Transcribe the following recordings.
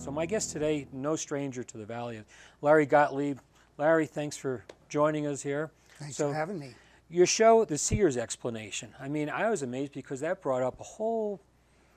So my guest today, no stranger to the Valley, Larry Gottlieb. Larry, thanks for joining us here. Thanks for having me. Your show, The Seer's Explanation. I mean, I was amazed because that brought up a whole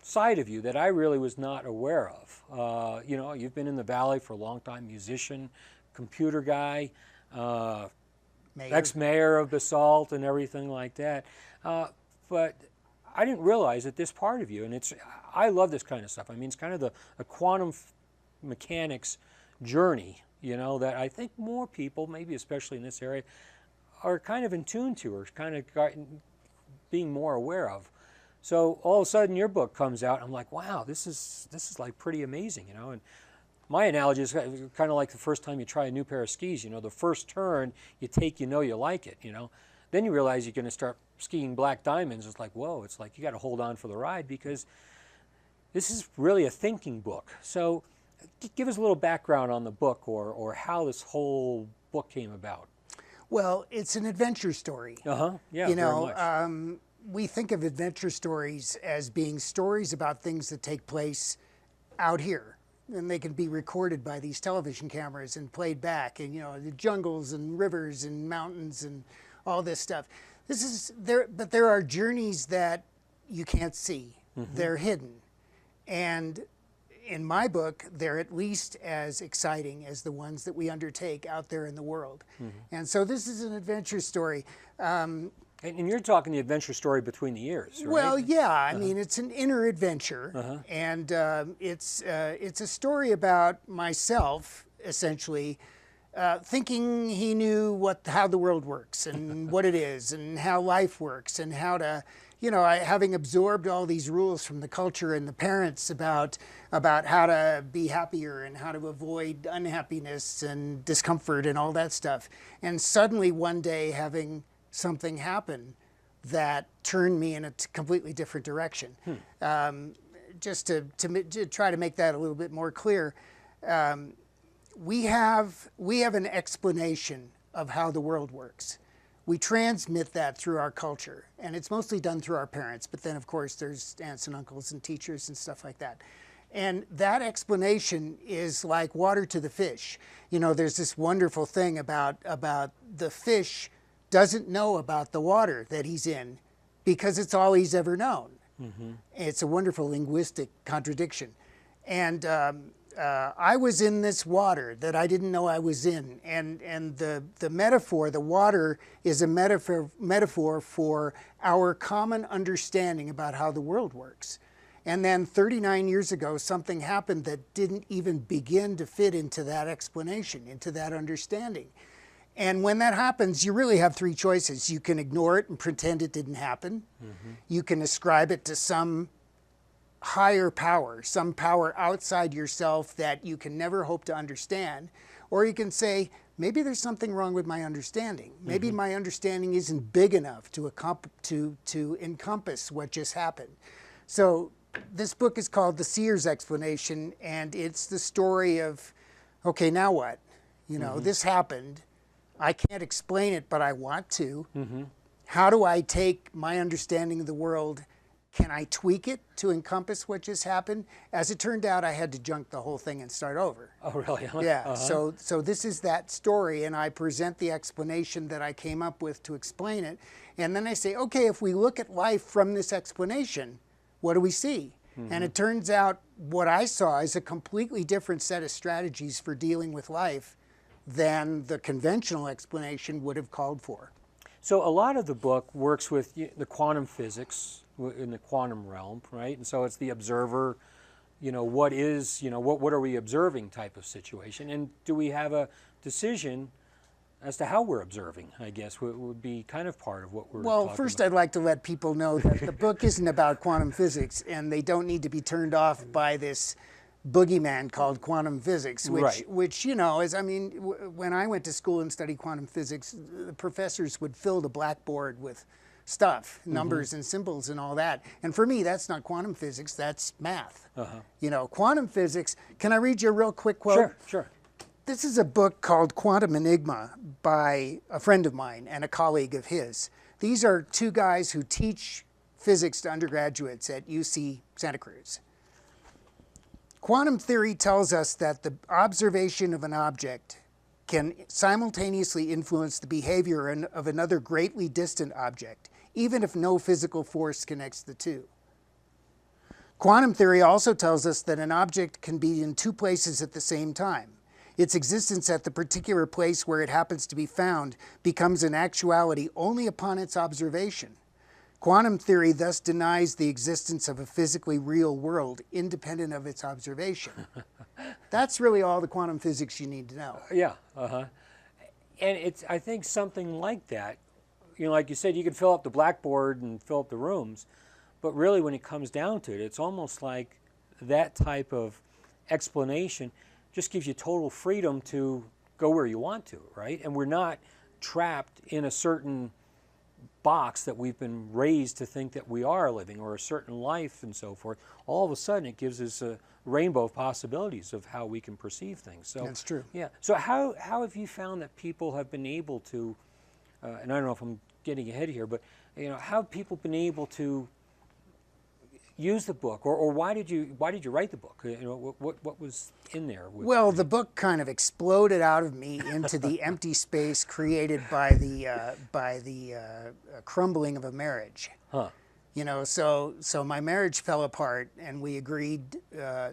side of you that I really was not aware of. You know, you've been in the Valley for a long time, musician, computer guy, ex-mayor of Basalt and everything like that. But I didn't realize that this part of you, and I love this kind of stuff. I mean, it's kind of a quantum mechanics journey, you know, that I think more people, maybe especially in this area, are kind of in tune to, or kind of being more aware of. So all of a sudden your book comes out, I'm like, wow, this is like pretty amazing, you know. And my analogy is kind of like the first time you try a new pair of skis, you know, the first turn you take, you know you like it, you know. Then you realize you're going to start skiing black diamonds. It's like, whoa, it's like you got to hold on for the ride, because this is really a thinking book. So give us a little background on the book, or how this whole book came about. Well, it's an adventure story. Yeah, you know, very much. We think of adventure stories as being stories about things that take place out here. And they can be recorded by these television cameras and played back. And, you know, the jungles and rivers and mountains and all this stuff. But there are journeys that you can't see. Mm-hmm. They're hidden. And in my book, they're at least as exciting as the ones that we undertake out there in the world. Mm-hmm. And so this is an adventure story. And you're talking the adventure story between the years, right? Well, yeah. I mean, it's an inner adventure. And it's a story about myself, essentially, thinking he knew how the world works and what it is and how life works and how to, you know, having absorbed all these rules from the culture and the parents about how to be happier and how to avoid unhappiness and discomfort and all that stuff. And suddenly one day having something happen that turned me in a completely different direction. Just to try to make that a little bit more clear, we have an explanation of how the world works. We transmit that through our culture, and it's mostly done through our parents, but then of course there's aunts and uncles and teachers and stuff like that. And that explanation is like water to the fish. You know, there's this wonderful thing about the fish doesn't know about the water that he's in because it's all he's ever known. Mm-hmm. It's a wonderful linguistic contradiction. And I was in this water that I didn't know I was in. And the metaphor, the water, is a metaphor for our common understanding about how the world works. And then 39 years ago, something happened that didn't even begin to fit into that explanation, into that understanding. And when that happens, you really have three choices. You can ignore it and pretend it didn't happen. Mm-hmm. You can ascribe it to some higher power, some power outside yourself that you can never hope to understand. Or you can say, maybe there's something wrong with my understanding. Maybe mm-hmm. my understanding isn't big enough to encompass what just happened. So this book is called The Seer's Explanation, and it's the story of, okay, now what? You know, mm-hmm. this happened. I can't explain it, but I want to. Mm-hmm. How do I take my understanding of the world? Can I tweak it to encompass what just happened? As it turned out, I had to junk the whole thing and start over. Oh, really? Yeah. So this is that story, and I present the explanation that I came up with to explain it. And then I say, okay, if we look at life from this explanation, what do we see? Mm-hmm. And it turns out what I saw is a completely different set of strategies for dealing with life than the conventional explanation would have called for. So a lot of the book works with the quantum physics in the quantum realm, right? And so it's the observer, you know, what are we observing type of situation. And do we have a decision as to how we're observing, I guess, would be kind of part of what we're talking about. First I'd like to let people know that the book isn't about quantum physics, and they don't need to be turned off by this boogeyman called quantum physics, which you know, is, I mean, when I went to school and studied quantum physics, the professors would fill the blackboard with stuff, numbers and symbols and all that. And for me, that's not quantum physics, that's math. You know, quantum physics, can I read you a real quick quote? Sure, sure. This is a book called Quantum Enigma by a friend of mine and a colleague of his. These are two guys who teach physics to undergraduates at UC Santa Cruz. Quantum theory tells us that the observation of an object can simultaneously influence the behavior of another greatly distant object, even if no physical force connects the two. Quantum theory also tells us that an object can be in two places at the same time. Its existence at the particular place where it happens to be found becomes an actuality only upon its observation. Quantum theory thus denies the existence of a physically real world independent of its observation. That's really all the quantum physics you need to know. Yeah, and it's, I think, something like that. You know, like you said, you can fill up the blackboard and fill up the rooms, but really when it comes down to it, it's almost like that type of explanation just gives you total freedom to go where you want to, right? And we're not trapped in a certain box that we've been raised to think that we are living, or a certain life and so forth. All of a sudden it gives us a rainbow of possibilities of how we can perceive things. So that's true. Yeah. So how have you found that people have been able to, and I don't know if I'm getting ahead here, but you know, how have people been able to use the book, or why did you write the book? You know, what was in there? Well, the book kind of exploded out of me into the empty space created by the crumbling of a marriage. Huh. You know, so my marriage fell apart, and we agreed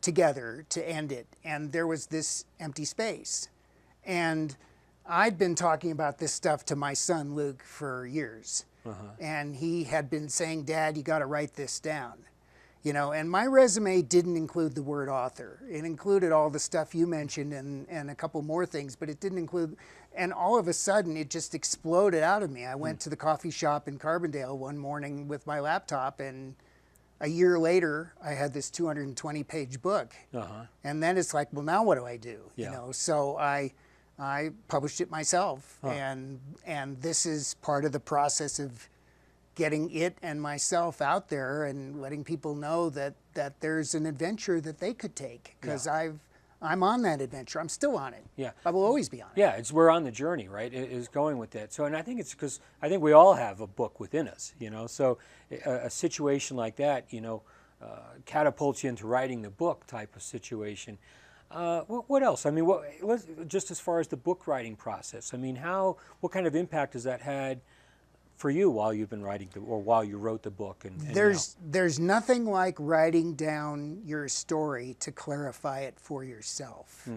together to end it, and there was this empty space, and I'd been talking about this stuff to my son Luke for years, and he had been saying, "Dad, you got to write this down." You know, and my resume didn't include the word author. It included all the stuff you mentioned and a couple more things, but it didn't include, and all of a sudden it just exploded out of me. I went to the coffee shop in Carbondale one morning with my laptop, and a year later I had this 220-page book. And then it's like, well, now what do I do? Yeah. You know, so I published it myself, and this is part of the process of getting it and myself out there and letting people know that there's an adventure that they could take, because I'm on that adventure. I'm still on it. Yeah. I will always be on it. Yeah, we're on the journey, right? It is going with that. So, and I think it's because I think we all have a book within us, you know. So a situation like that, you know, catapults you into writing the book type of situation. What else? I mean, just as far as the book writing process, I mean, what kind of impact has that had for you while you've been writing, or while you wrote the book? And there's nothing like writing down your story to clarify it for yourself.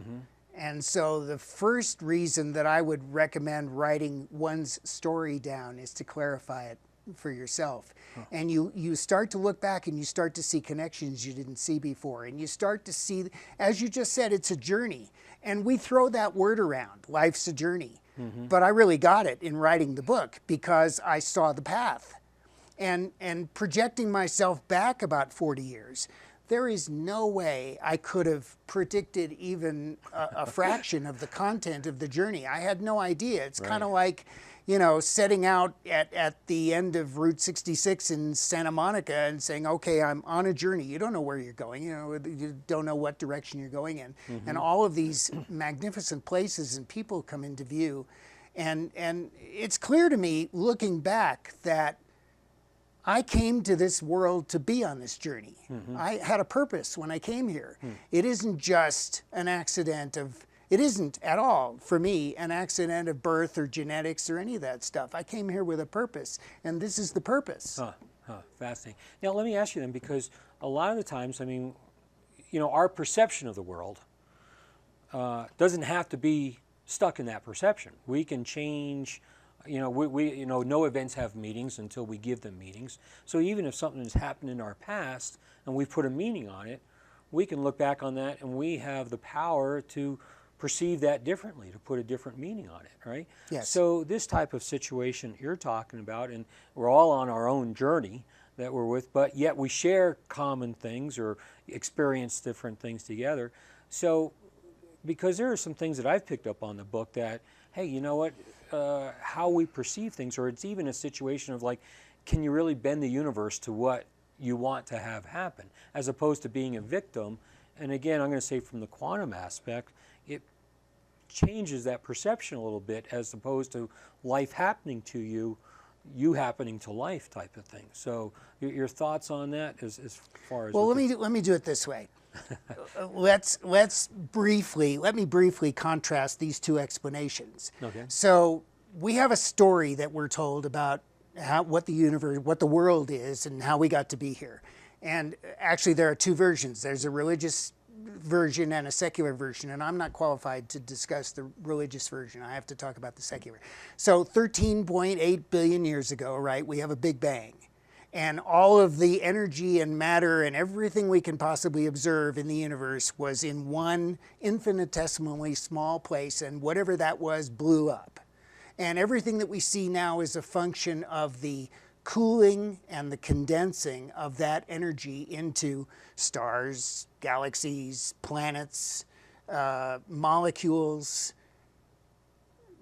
And so the first reason that I would recommend writing one's story down is to clarify it for yourself. And you start to look back and you start to see connections you didn't see before, and you start to see, as you just said, it's a journey, and we throw that word around, life's a journey. But I really got it in writing the book, because I saw the path. And projecting myself back about 40 years, there is no way I could have predicted even a fraction of the content of the journey. I had no idea. It's kind of like, you know, setting out at the end of Route 66 in Santa Monica and saying, okay, I'm on a journey. You don't know where you're going. You know, you don't know what direction you're going in. And all of these magnificent places and people come into view. And it's clear to me, looking back, that I came to this world to be on this journey. I had a purpose when I came here. It isn't just an accident of, it isn't at all, for me, an accident of birth or genetics or any of that stuff. I came here with a purpose, and this is the purpose. Fascinating. Now, let me ask you then, because a lot of the times, I mean, you know, our perception of the world doesn't have to be stuck in that perception. We can change. You know, we you know, no events have meanings until we give them meanings. So even if something has happened in our past and we've put a meaning on it, we can look back on that and we have the power to perceive that differently, to put a different meaning on it, right? Yes. So this type of situation you're talking about, and we're all on our own journey that we're with, but yet we share common things or experience different things together. So, because there are some things that I've picked up on the book that, hey, you know what, how we perceive things, or it's even a situation of like, can you really bend the universe to what you want to have happen, as opposed to being a victim. And again, I'm going to say from the quantum aspect, it changes that perception a little bit, as opposed to life happening to you, you happening to life type of thing. So your thoughts on that as far as... Well, let me do it this way. Let me briefly contrast these two explanations. Okay. So we have a story that we're told about what the universe, what the world is, and how we got to be here. And actually, there are two versions. There's a religious version and a secular version, and I'm not qualified to discuss the religious version. I have to talk about the secular. So 13.8 billion years ago, right, we have a Big Bang. And all of the energy and matter and everything we can possibly observe in the universe was in one infinitesimally small place, and whatever that was blew up. And everything that we see now is a function of the cooling and the condensing of that energy into stars, galaxies, planets, molecules,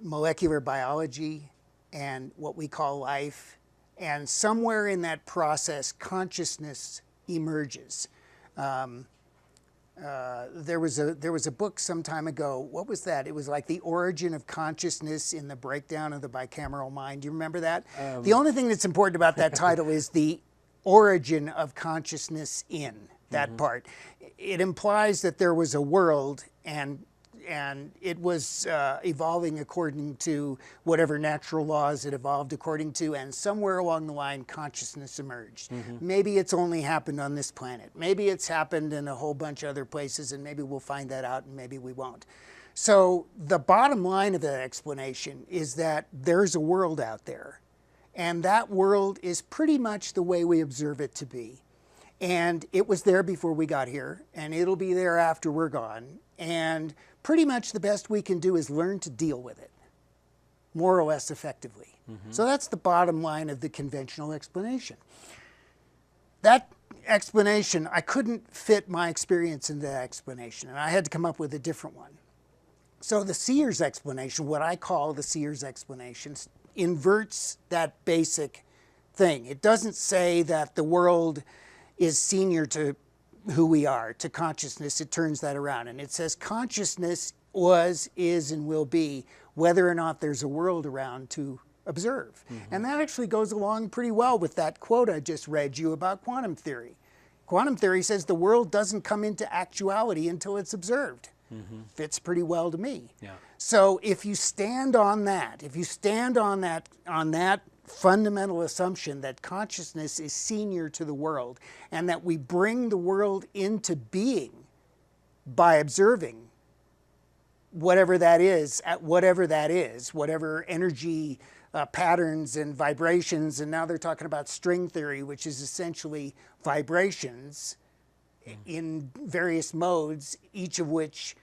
molecular biology, and what we call life. And somewhere in that process, consciousness emerges. There was a book some time ago. What was that? It was like The Origin of Consciousness in the Breakdown of the Bicameral Mind. Do you remember that? The only thing that's important about that title is the origin of consciousness in that part. It implies that there was a world, and it was evolving according to whatever natural laws it evolved according to, and somewhere along the line, consciousness emerged. Maybe it's only happened on this planet. Maybe it's happened in a whole bunch of other places, and maybe we'll find that out, and maybe we won't. So the bottom line of that explanation is that there's a world out there, and that world is pretty much the way we observe it to be. And it was there before we got here, and it'll be there after we're gone. And pretty much the best we can do is learn to deal with it, more or less effectively. So that's the bottom line of the conventional explanation. That explanation, I couldn't fit my experience into that explanation, and I had to come up with a different one. So the Seer's explanation, what I call the Seer's explanation, inverts that basic thing. It doesn't say that the world is senior to who we are, to consciousness. It turns that around, and it says consciousness was, is, and will be, whether or not there's a world around to observe. And that actually goes along pretty well with that quote I just read you about quantum theory. Quantum theory says the world doesn't come into actuality until it's observed. Fits pretty well to me. Yeah. So if you stand on that, on that fundamental assumption that consciousness is senior to the world, and that we bring the world into being by observing whatever that is, whatever energy patterns and vibrations, and now they're talking about string theory, which is essentially vibrations in various modes, each of which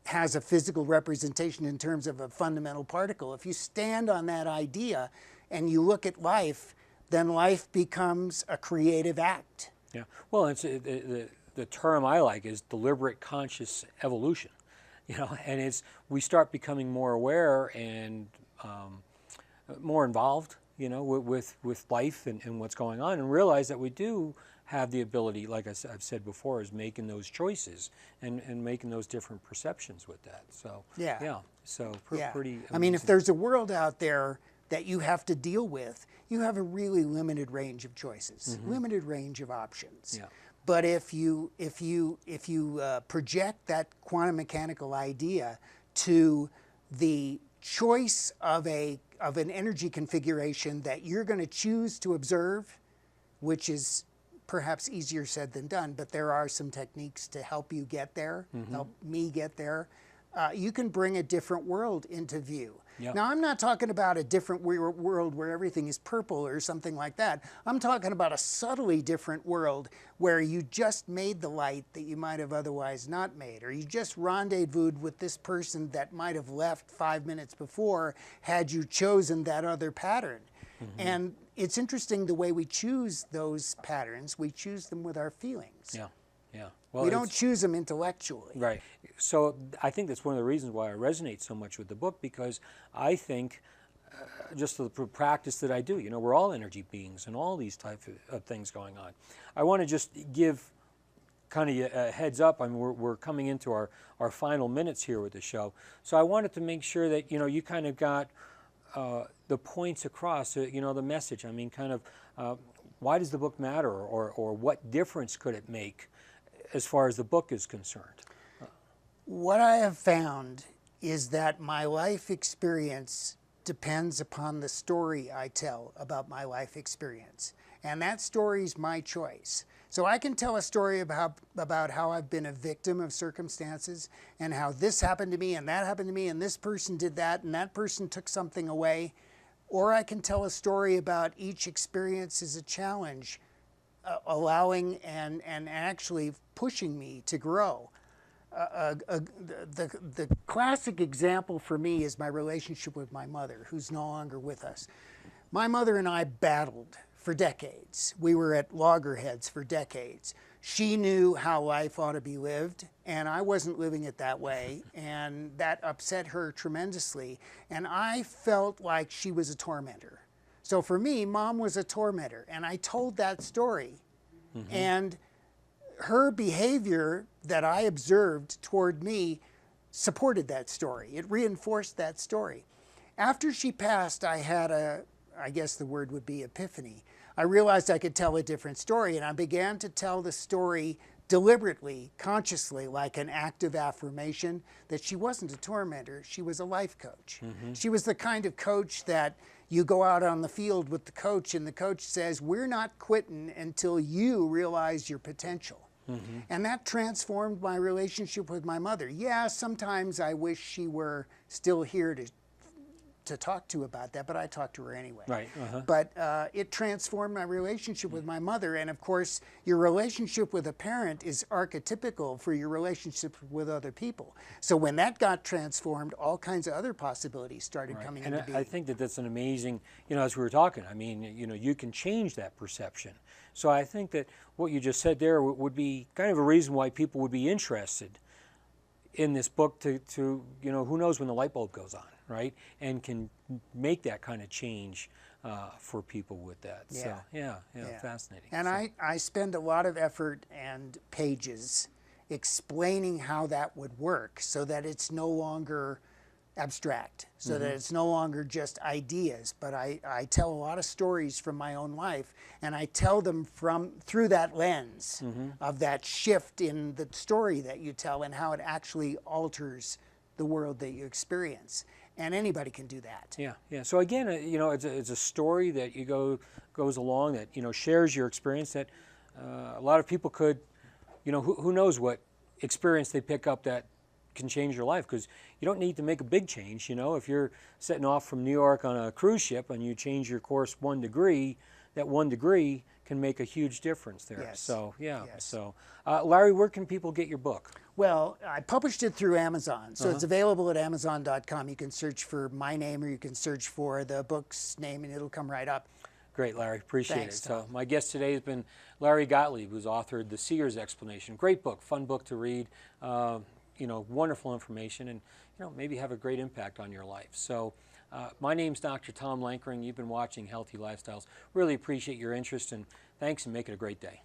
has a physical representation in terms of a fundamental particle. If you stand on that idea and you look at life, then life becomes a creative act. Yeah. Well, it's the term I like is deliberate conscious evolution. You know, and we start becoming more aware and more involved, you know, with life and what's going on, and realize that we do have the ability, like I've said before, is making those choices and making those different perceptions with that. So yeah. So pretty amazing. I mean, if there's a world out there that you have to deal with, you have a really limited range of choices, limited range of options. Yeah. But if you project that quantum mechanical idea to the choice of an energy configuration that you're going to choose to observe, which is perhaps easier said than done, but there are some techniques to help you get there, help me get there, you can bring a different world into view. Yep. Now, I'm not talking about a different world where everything is purple or something like that. I'm talking about a subtly different world where you just made the light that you might have otherwise not made, or you just rendezvoused with this person that might have left 5 minutes before had you chosen that other pattern. And it's interesting the way we choose those patterns. We choose them with our feelings. Yeah, yeah. Well, we don't choose them intellectually. Right. So I think that's one of the reasons why I resonate so much with the book, because I think just the practice that I do, you know, we're all energy beings and all these types of things going on. I want to just give kind of a heads up. I mean, we're coming into our final minutes here with the show. So I wanted to make sure that, you know, you kind of got the points across, you know, the message. I mean, kind of why does the book matter, or what difference could it make as far as the book is concerned? What I have found is that my life experience depends upon the story I tell about my life experience. And that story is my choice. So I can tell a story about how I've been a victim of circumstances and how this happened to me and that happened to me and this person did that and that person took something away. Or I can tell a story about each experience as a challenge, allowing and actually pushing me to grow. The classic example for me is my relationship with my mother, who's no longer with us. My mother and I battled for decades. We were at loggerheads for decades. She knew how life ought to be lived, and I wasn't living it that way, and that upset her tremendously. And I felt like she was a tormentor. So for me, Mom was a tormentor, and I told that story. Mm-hmm. And her behavior that I observed toward me supported that story. It reinforced that story. After she passed, I had I guess the word would be epiphany. I realized I could tell a different story, and I began to tell the story deliberately, consciously, like an act of affirmation, that she wasn't a tormentor, she was a life coach. Mm-hmm. She was the kind of coach that you go out on the field with the coach, and the coach says, we're not quitting until you realize your potential. Mm-hmm. And that transformed my relationship with my mother. Yeah, sometimes I wish she were still here to talk to about that, but I talked to her anyway. Right. Uh-huh. But it transformed my relationship with my mother. And of course, your relationship with a parent is archetypical for your relationship with other people. So when that got transformed, all kinds of other possibilities started coming into being. And I think that that's an amazing, as we were talking, I mean, you can change that perception. So I think that what you just said there would be kind of a reason why people would be interested in this book to who knows when the light bulb goes on, right? And can make that kind of change for people with that. Yeah. So, yeah, fascinating. And so. I spend a lot of effort and pages explaining how that would work so that it's no longer abstract, so mm-hmm. that it's no longer just ideas, but I tell a lot of stories from my own life, and I tell them through that lens mm-hmm. of that shift in the story that you tell and how it actually alters the world that you experience. And anybody can do that. Yeah. So again, it's a story that goes along that shares your experience. That a lot of people could, who knows what experience they pick up that can change your life, because you don't need to make a big change. If you're setting off from New York on a cruise ship and you change your course 1 degree, that 1 degree can make a huge difference there. Yes. So yeah. Yes. So Larry, where can people get your book? Well, I published it through Amazon, so uh-huh. it's available at Amazon.com. You can search for my name, or you can search for the book's name, and it'll come right up. Great, Larry. Appreciate Thanks, it. Tom. So my guest today has been Larry Gottlieb, who's authored The Seer's Explanation. Great book, fun book to read. Wonderful information, and maybe have a great impact on your life. So my name's Dr. Tom Lankering. You've been watching Healthy Lifestyles. Really appreciate your interest, and thanks, and make it a great day.